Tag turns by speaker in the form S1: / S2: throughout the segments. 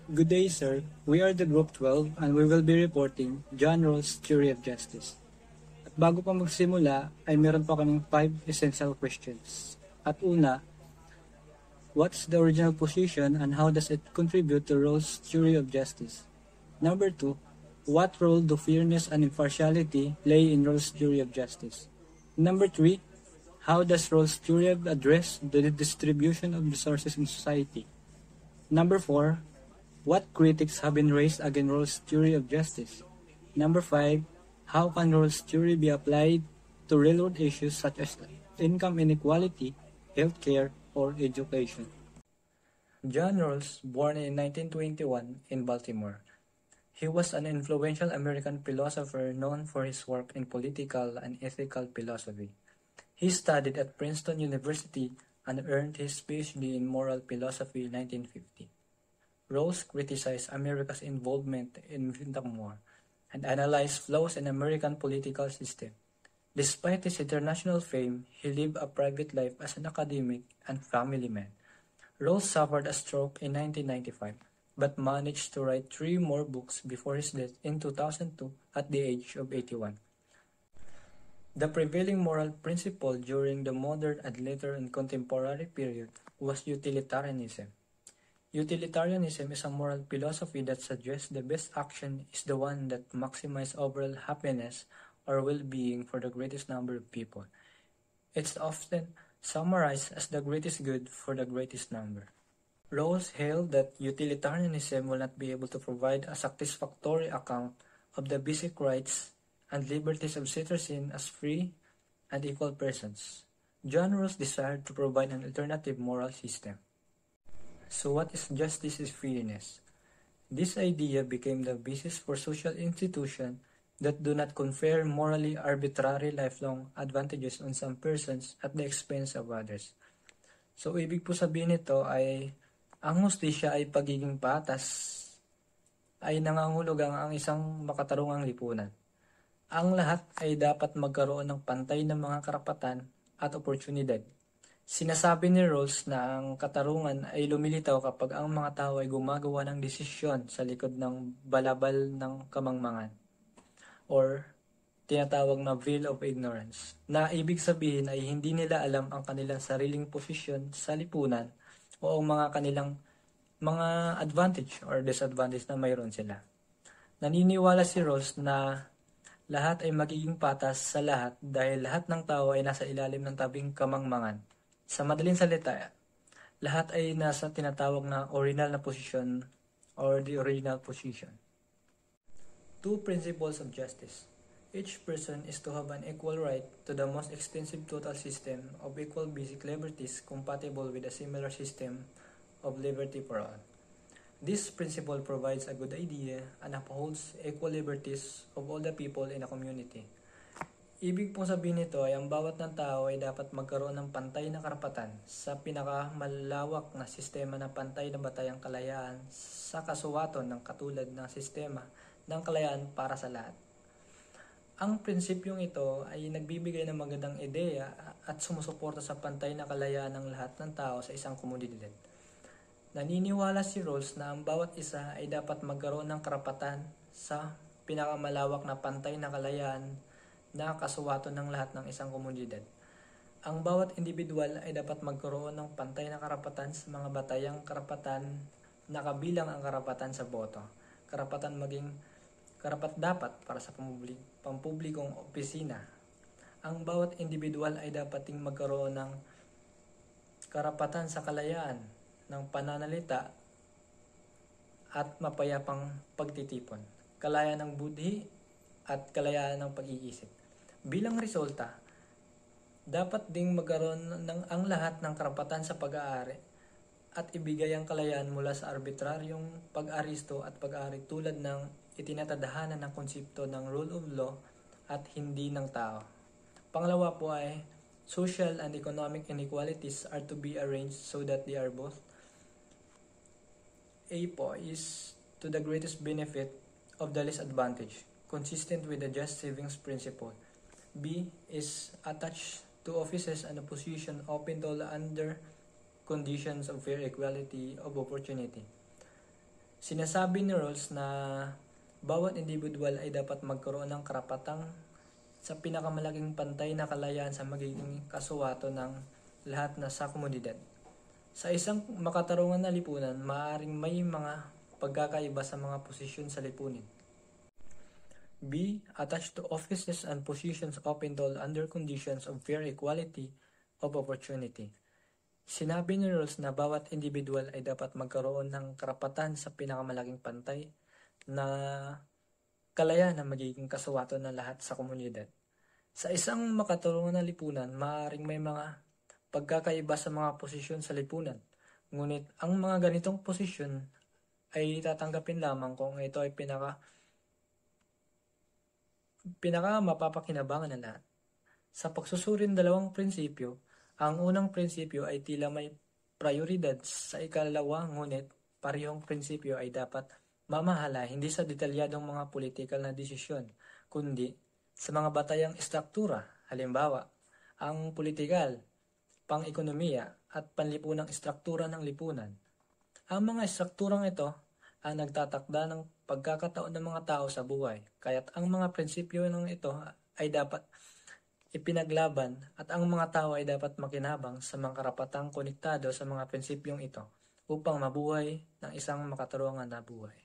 S1: Good day, sir. We are the Group 12 and we will be reporting John Rawls' Theory of Justice. At bago pa magsimula, ay meron pa kaming 5 essential questions. At una, what's the original position and how does it contribute to Rawls' Theory of Justice? Number 2, what role do fairness and impartiality play in Rawls' Theory of Justice? Number 3, how does Rawls' theory address the distribution of resources in society? Number 4, what critics have been raised against Rawls' theory of justice? Number 5, how can Rawls' theory be applied to real-world issues such as income inequality, healthcare, or education? John Rawls, born in 1921 in Baltimore. He was an influential American philosopher known for his work in political and ethical philosophy. He studied at Princeton University and earned his PhD in moral philosophy in 1950. Rawls criticized America's involvement in Vietnam War and analyzed flaws in American political system. Despite his international fame, he lived a private life as an academic and family man. Rawls suffered a stroke in 1995, but managed to write 3 more books before his death in 2002 at the age of 81. The prevailing moral principle during the modern and later and contemporary period was utilitarianism. Utilitarianism is a moral philosophy that suggests the best action is the one that maximizes overall happiness or well-being for the greatest number of people. It's often summarized as the greatest good for the greatest number. Rawls held that utilitarianism will not be able to provide a satisfactory account of the basic rights and liberties of citizens as free and equal persons. John Rawls desired to provide an alternative moral system. So what is justice is fairness? This idea became the basis for social institutions that do not confer morally arbitrary lifelong advantages on some persons at the expense of others. So ibig po sabihin nito ay ang hustisya ay pagiging patas ay nangangahulugang ang isang makatarungang lipunan. Ang lahat ay dapat magkaroon ng pantay na mga karapatan at oportunidad. Sinasabi ni Rawls na ang katarungan ay lumilitaw kapag ang mga tao ay gumagawa ng desisyon sa likod ng balabal ng kamangmangan or tinatawag na veil of ignorance, na ibig sabihin ay hindi nila alam ang kanilang sariling posisyon sa lipunan o ang mga kanilang mga advantage or disadvantage na mayroon sila. Naniniwala si Rawls na lahat ay magiging patas sa lahat dahil lahat ng tao ay nasa ilalim ng tabing kamangmangan. Sa madaling salita, lahat ay nasa tinatawag na original na position or the original position. 2 principles of justice. Each person is to have an equal right to the most extensive total system of equal basic liberties compatible with a similar system of liberty for all. This principle provides a good idea and upholds equal liberties of all the people in a community. Ibig pong sabihin nito ay ang bawat ng tao ay dapat magkaroon ng pantay na karapatan sa pinakamalawak na sistema ng pantay na batayang kalayaan sa kasuwaton ng katulad ng sistema ng kalayaan para sa lahat. Ang prinsipyong ito ay nagbibigay ng magandang ideya at sumusuporta sa pantay na kalayaan ng lahat ng tao sa isang komunidad. Naniniwala si Rawls na ang bawat isa ay dapat magkaroon ng karapatan sa pinakamalawak na pantay na kalayaan na kasuwaton ng lahat ng isang komunidad. Ang bawat individual ay dapat magkaroon ng pantay na karapatan sa mga batayang karapatan na kabilang ang karapatan sa boto, karapat-dapat para sa pampublikong opisina. Ang bawat individual ay dapat ding magkaroon ng karapatan sa kalayaan ng pananalita at mapayapang pagtitipon, kalayaan ng budhi at kalayaan ng pag-iisip. Bilang resulta, dapat ding magkaroon ng ang lahat ng karapatan sa pag-aari at ibigay ang kalayaan mula sa arbitraryong pag-aristo at pag-aari tulad ng itinatadhana ng konsepto ng rule of law at hindi ng tao. Pangalawa po ay social and economic inequalities are to be arranged so that they are both A po is to the greatest benefit of the least advantage, consistent with the just savings principle. B is attached to offices and a position open to all under conditions of fair equality of opportunity.
S2: Sinasabi ni Rawls na bawat individual ay dapat magkaroon ng karapatang sa pinakamalaking pantay na kalayaan sa magiging kasuwato ng lahat na sa komunidad. Sa isang makatarungan na lipunan, maaaring may mga pagkakaiba sa mga posisyon sa lipunin. B. Attached to offices and positions open to all under conditions of fair equality of opportunity. Sinabi ni Rawls na bawat individual ay dapat magkaroon ng karapatan sa pinakamalaking pantay na kalayaan na magiging kasuwato ng lahat sa komunidad. Sa isang makatarungan na lipunan, maaaring may mga pagkakaiba sa mga posisyon sa lipunan. Ngunit ang mga ganitong posisyon ay tatanggapin lamang kung ito ay pinaka mapapakinabangan ng lahat. Sa pagsusurin dalawang prinsipyo, ang unang prinsipyo ay tila may prioridad sa ikalawa, ngunit parehong prinsipyo ay dapat mamahala hindi sa detalyadong mga politikal na desisyon, kundi sa mga batayang istruktura, halimbawa, ang politikal, pang-ekonomiya at panlipunang istruktura ng lipunan. Ang mga istrukturang ito ang nagtatakda ng pagkakataon ng mga tao sa buhay, kaya't ang mga prinsipyo ng ito ay dapat ipinaglaban at ang mga tao ay dapat makinabang sa mga karapatang konektado sa mga prinsipyong ito upang mabuhay ng isang makatarungan na buhay.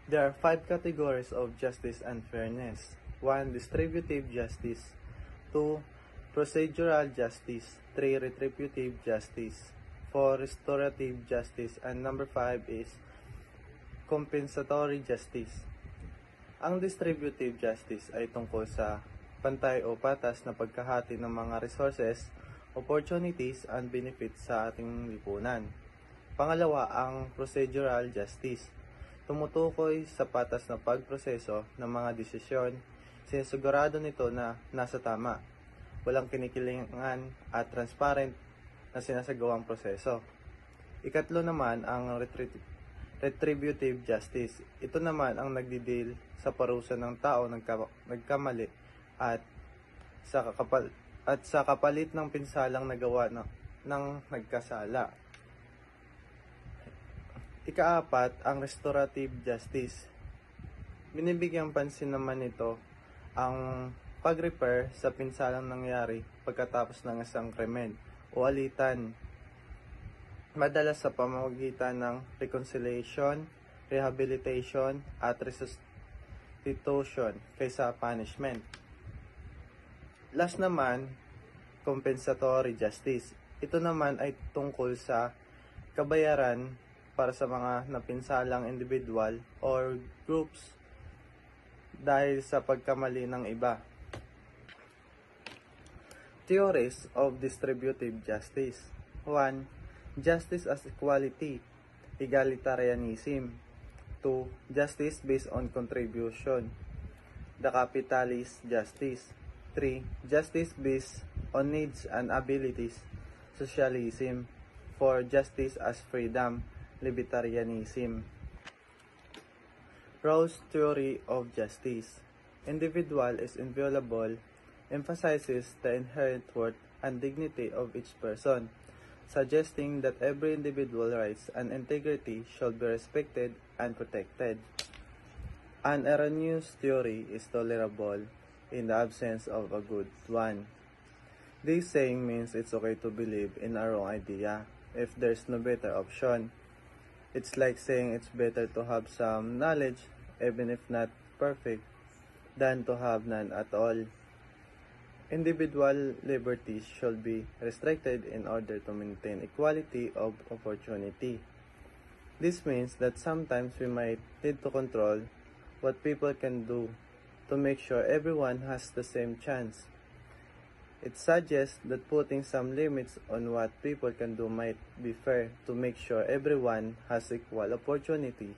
S3: There are 5 categories of justice and fairness. 1. Distributive justice. 2. Procedural justice. 3. Retributive justice. 4. Restorative justice. And number 5 is compensatory justice. Ang distributive justice ay tungkol sa pantay o patas na pagkahati ng mga resources, opportunities, and benefits sa ating lipunan. Pangalawa, ang procedural justice. Tumutukoy sa patas na pagproseso ng mga desisyon, sinisigurado nito na nasa tama, walang kinikilingan at transparent na sinasagawang proseso. Ikatlo naman ang retributive justice. Ito naman ang nagdidil sa parusa ng tao nagkamali at sa kapalit ng pinsalang nagawa ng nagkasala. Ikaapat, ang restorative justice. Binibigyang pansin naman nito ang pag-repair sa pinsalang nangyari pagkatapos ng isang krimen o alitan, madalas sa pamamagitan ng reconciliation, rehabilitation, at restitution kaysa punishment. Last naman, compensatory justice. Ito naman ay tungkol sa kabayaran para sa mga napinsalang individual or groups dahil sa pagkamali ng iba. Theories of distributive justice. 1. Justice as equality, egalitarianism. 2. Justice based on contribution, the capitalist justice. 3. Justice based on needs and abilities, socialism. 4. Justice as freedom, libertarianism. Rawls' theory of justice. Individual is inviolable, emphasizes the inherent worth and dignity of each person, suggesting that every individual rights and integrity should be respected and protected. An erroneous theory is tolerable in the absence of a good one. This saying means it's okay to believe in a wrong idea if there's no better option. It's like saying it's better to have some knowledge, even if not perfect, than to have none at all. Individual liberties should be restricted in order to maintain equality of opportunity. This means that sometimes we might need to control what people can do to make sure everyone has the same chance. It suggests that putting some limits on what people can do might be fair to make sure everyone has equal opportunities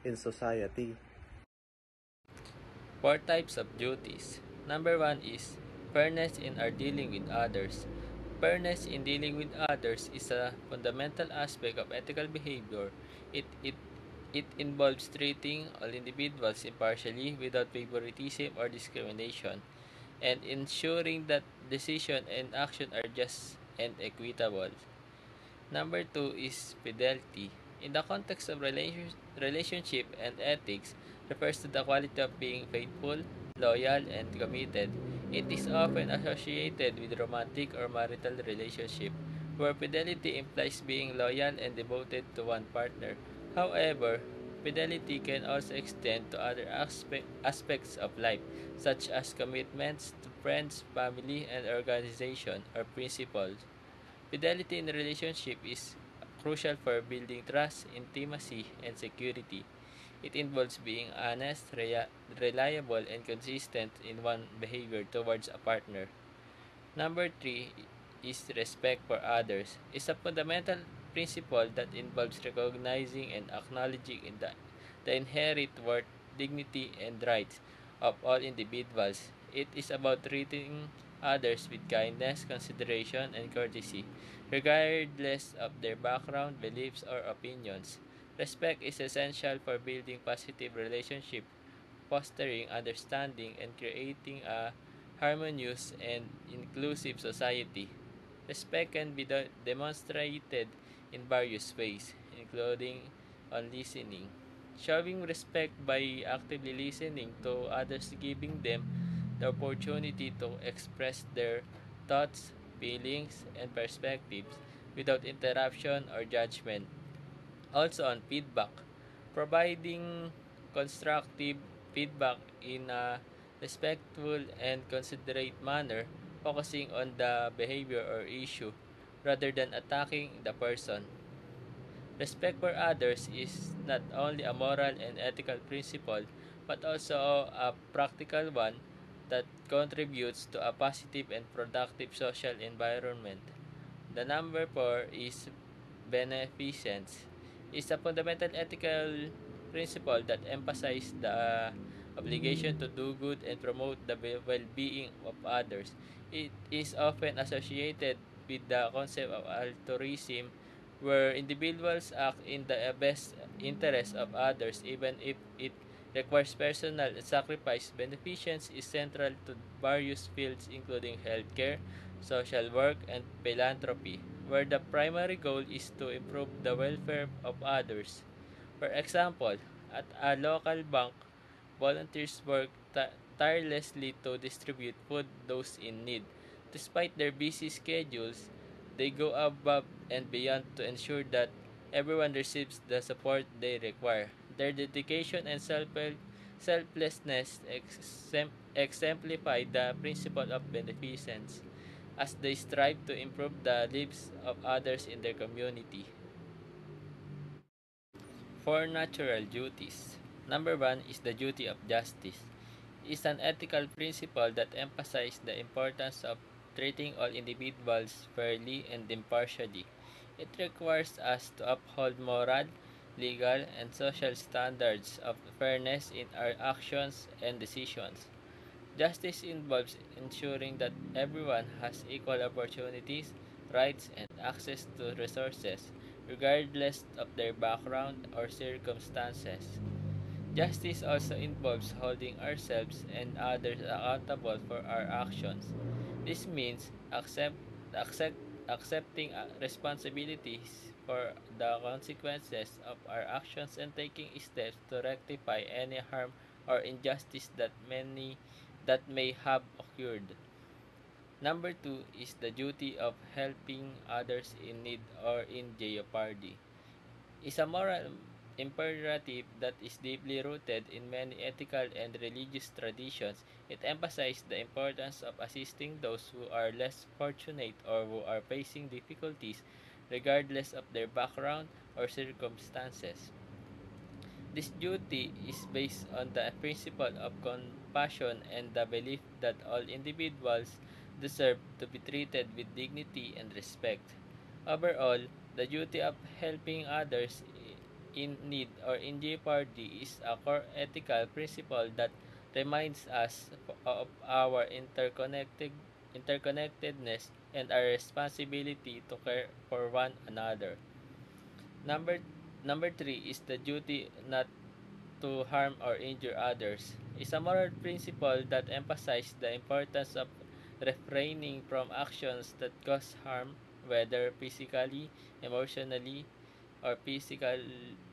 S3: in society.
S4: 4 types of duties. Number 1 is fairness in our dealing with others. Fairness in dealing with others is a fundamental aspect of ethical behavior. It involves treating all individuals impartially without favoritism or discrimination, and ensuring that decision and action are just and equitable. Number two is fidelity. In the context of relationship and ethics, refers to the quality of being faithful, loyal, and committed. It is often associated with romantic or marital relationship, where fidelity implies being loyal and devoted to one partner. However, fidelity can also extend to other aspects of life, such as commitments to friends, family, and organization or principles. Fidelity in a relationship is crucial for building trust, intimacy, and security. It involves being honest, reliable, and consistent in one behavior towards a partner. Number three is respect for others. It's a fundamental principle that involves recognizing and acknowledging the inherent worth, dignity, and rights of all individuals. It is about treating others with kindness, consideration, and courtesy, regardless of their background, beliefs, or opinions. Respect is essential for building positive relationships, fostering understanding, and creating a harmonious and inclusive society. Respect can be demonstrated in various ways, including on listening. Showing respect by actively listening to others, giving them the opportunity to express their thoughts, feelings, and perspectives without interruption or judgment. Also on feedback, providing constructive feedback in a respectful and considerate manner, focusing on the behavior or issue rather than attacking the person. Respect for others is not only a moral and ethical principle but also a practical one that contributes to a positive and productive social environment. The number four is beneficence. Is a fundamental ethical principle that emphasizes the obligation to do good and promote the well-being of others. It is often associated with the concept of altruism, where individuals act in the best interest of others even if it requires personal sacrifice. Beneficence is central to various fields including healthcare, social work, and philanthropy, where the primary goal is to improve the welfare of others. For example, at a local bank, volunteers work tirelessly to distribute food to those in need. Despite their busy schedules, they go above and beyond to ensure that everyone receives the support they require. Their dedication and selflessness exemplify the principle of beneficence as they strive to improve the lives of others in their community. For natural duties. Number one is the duty of justice. It's an ethical principle that emphasizes the importance of treating all individuals fairly and impartially. It requires us to uphold moral, legal, and social standards of fairness in our actions and decisions. Justice involves ensuring that everyone has equal opportunities, rights, and access to resources, regardless of their background or circumstances. Justice also involves holding ourselves and others accountable for our actions. This means accept, accepting responsibilities for the consequences of our actions and taking steps to rectify any harm or injustice that may have occurred. Number two is the duty of helping others in need or in jeopardy. Is a moral imperative that is deeply rooted in many ethical and religious traditions. It emphasizes the importance of assisting those who are less fortunate or who are facing difficulties, regardless of their background or circumstances. This duty is based on the principle of compassion and the belief that all individuals deserve to be treated with dignity and respect. Overall, the duty of helping others in need or in jeopardy is a core ethical principle that reminds us of our interconnectedness and our responsibility to care for one another. Number Number three is the duty not to harm or injure others. It's a moral principle that emphasizes the importance of refraining from actions that cause harm, whether physically, emotionally, or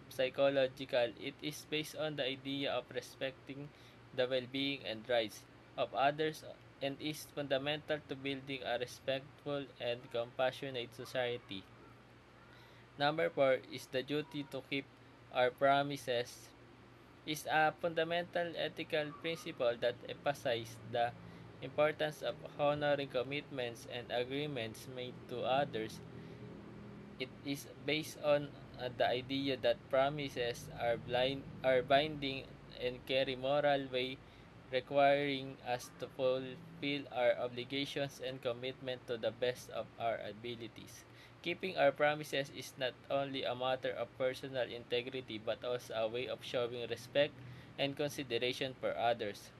S4: psychological. It is based on the idea of respecting the well-being and rights of others and is fundamental to building a respectful and compassionate society. Number 4 is the duty to keep our promises is a fundamental ethical principle that emphasizes the importance of honoring commitments and agreements made to others. It is based on the idea that promises are binding and carry moral weight, requiring us to fulfill our obligations and commitment to the best of our abilities. Keeping our promises is not only a matter of personal integrity but also a way of showing respect and consideration for others.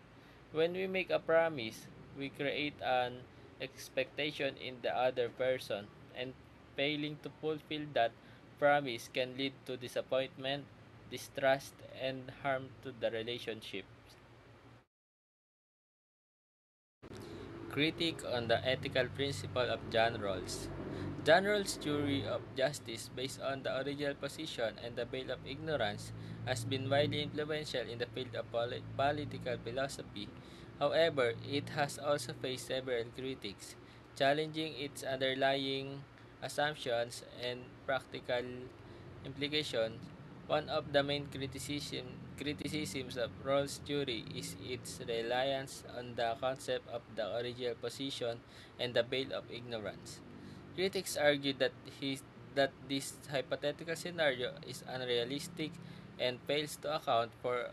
S4: When we make a promise, we create an expectation in the other person, and failing to fulfill that promise can lead to disappointment, distrust, and harm to the relationship. Critique on the ethical principle of John Rawls. John Rawls' theory of justice, based on the original position and the veil of ignorance, has been widely influential in the field of political philosophy. However, it has also faced several critics, challenging its underlying assumptions and practical implications. One of the main criticisms of Rawls' theory is its reliance on the concept of the original position and the veil of ignorance. Critics argue that this hypothetical scenario is unrealistic and fails to account for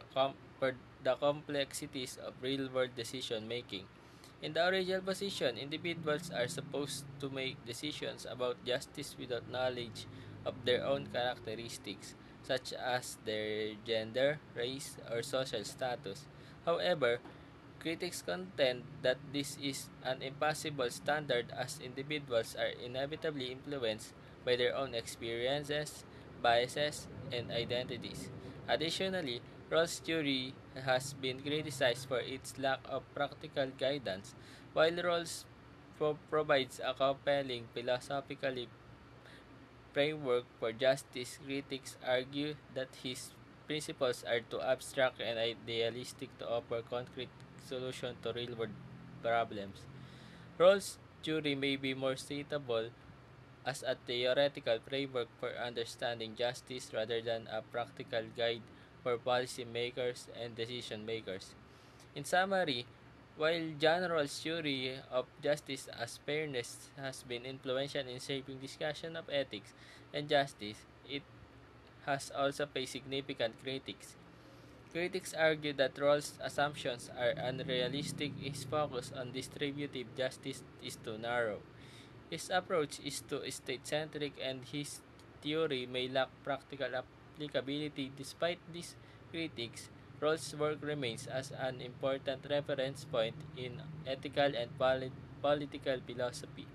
S4: the complexities of real-world decision making. In the original position, individuals are supposed to make decisions about justice without knowledge of their own characteristics, such as their gender, race, or social status. However, critics contend that this is an impossible standard as individuals are inevitably influenced by their own experiences, biases, and identities. Additionally, Rawls' theory has been criticized for its lack of practical guidance. While Rawls provides a compelling philosophically framework for justice, critics argue that his principles are too abstract and idealistic to offer concrete solutions to real-world problems. Rawls' theory may be more suitable as a theoretical framework for understanding justice rather than a practical guide for policymakers and decision makers. In summary, while John Rawls' theory of justice as fairness has been influential in shaping discussion of ethics and justice, it has also faced significant critics. Critics argue that Rawls' assumptions are unrealistic, his focus on distributive justice is too narrow. His approach is too state-centric and his theory may lack practical applicability. Despite these critics, Rawls' work remains as an important reference point in ethical and political philosophy.